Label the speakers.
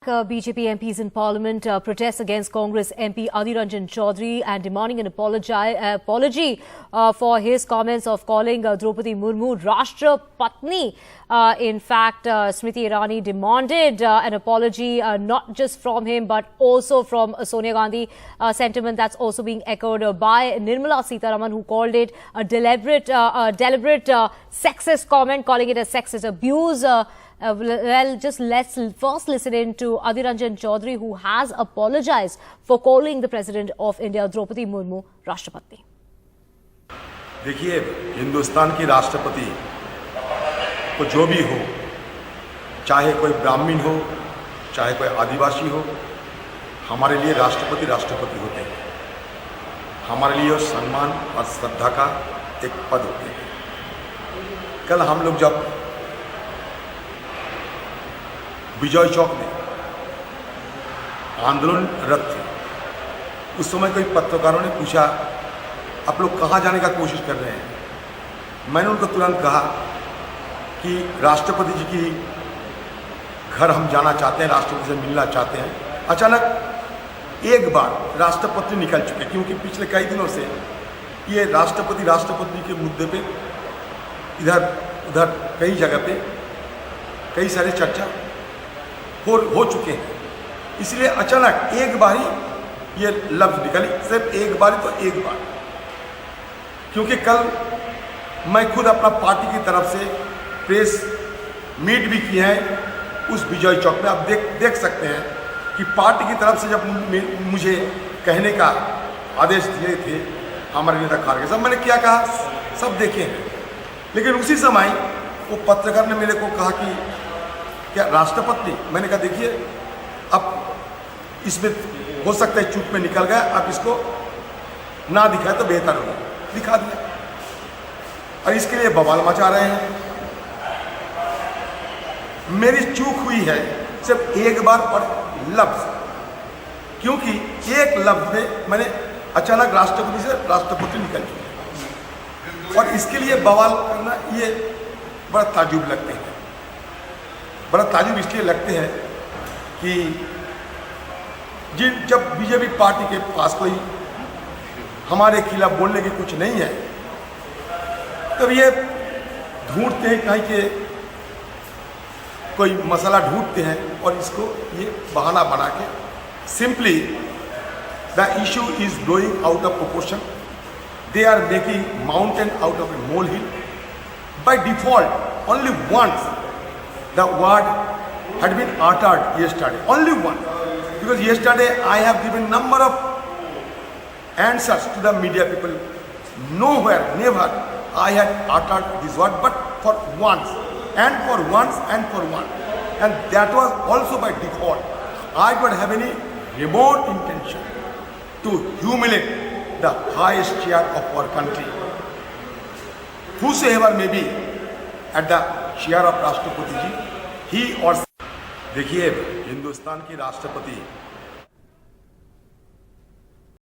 Speaker 1: BJP MPs in Parliament protest against Congress MP Adhir Ranjan Chaudhary and demanding an apology for his comments of calling Draupadi Murmu Rashtra Patni. In fact, Smriti Irani demanded an apology not just from him but also from Sonia Gandhi, a sentiment that's also being echoed by Nirmala Sitharaman, who called it a deliberate sexist comment, calling it a sexist abuse. Well, just let's first listen in to Adhir Ranjan Chaudhary, who has apologized for calling the President of India, Draupadi Murmu, राष्ट्रपति।
Speaker 2: देखिए, हिंदुस्तान की राष्ट्रपति को जो भी हो, चाहे कोई ब्राह्मण हो, चाहे कोई आदिवासी हो, हमारे लिए राष्ट्रपति राष्ट्रपति होते हैं। हमारे लिए सम्मान और श्रद्धा का एक पद होते हैं। कल हम लोग जब विजय चौक में आंदोलनरत थे, उस समय कोई पत्रकारों ने पूछा, आप लोग कहाँ जाने का कोशिश कर रहे हैं? मैंने उनको तुरंत कहा कि राष्ट्रपति जी की घर हम जाना चाहते हैं, राष्ट्रपति से मिलना चाहते हैं। अचानक एक बार राष्ट्रपति निकल चुके, क्योंकि पिछले कई दिनों से ये राष्ट्रपति के मुद्दे पे इधर उधर कई जगह पे कई सारे चर्चा हो चुके हैं। इसलिए अचानक एक बार ही ये लफ्ज निकली, सिर्फ एक बार ही, तो एक बार, क्योंकि कल मैं खुद अपना पार्टी की तरफ से प्रेस मीट भी किया है उस विजय चौक में। आप देख सकते हैं कि पार्टी की तरफ से जब मुझे कहने का आदेश दिए थे हमारे नेता खारगे साहब, मैंने क्या कहा सब देखे हैं। लेकिन उसी समय वो पत्रकार ने मेरे को कहा कि क्या राष्ट्रपति? मैंने कहा देखिए, अब इसमें हो सकता है चूक में निकल गया, आप इसको ना दिखाए तो बेहतर होगा। दिखा दिया और इसके लिए बवाल मचा रहे हैं। मेरी चूक हुई है सिर्फ एक बार और लफ्ज, क्योंकि एक लफ्ज में मैंने अचानक राष्ट्रपति से राष्ट्रपति निकल चुके, और इसके लिए बवाल करना ये बड़ा ताजुब लगते हैं। बड़ा ताजुब इसलिए लगते हैं कि जब बीजेपी पार्टी के पास कोई हमारे खिलाफ बोलने की कुछ नहीं है, तब ये ढूंढते हैं कहीं के कोई मसला ढूंढते हैं और इसको ये बहाना बना के simply the issue is blowing out of proportion, they are making mountain out of a molehill. By default only once the word had been uttered yesterday, only one, because yesterday I have given number of answers to the media people. Nowhere, never I had uttered this word, but for once and for once and for one, and that was also by default. I don't have any remote intention to humiliate the highest chair of our country, whosoever may be at the chair of राष्ट्रपति जी, ही और। देखिए, हिंदुस्तान की राष्ट्रपति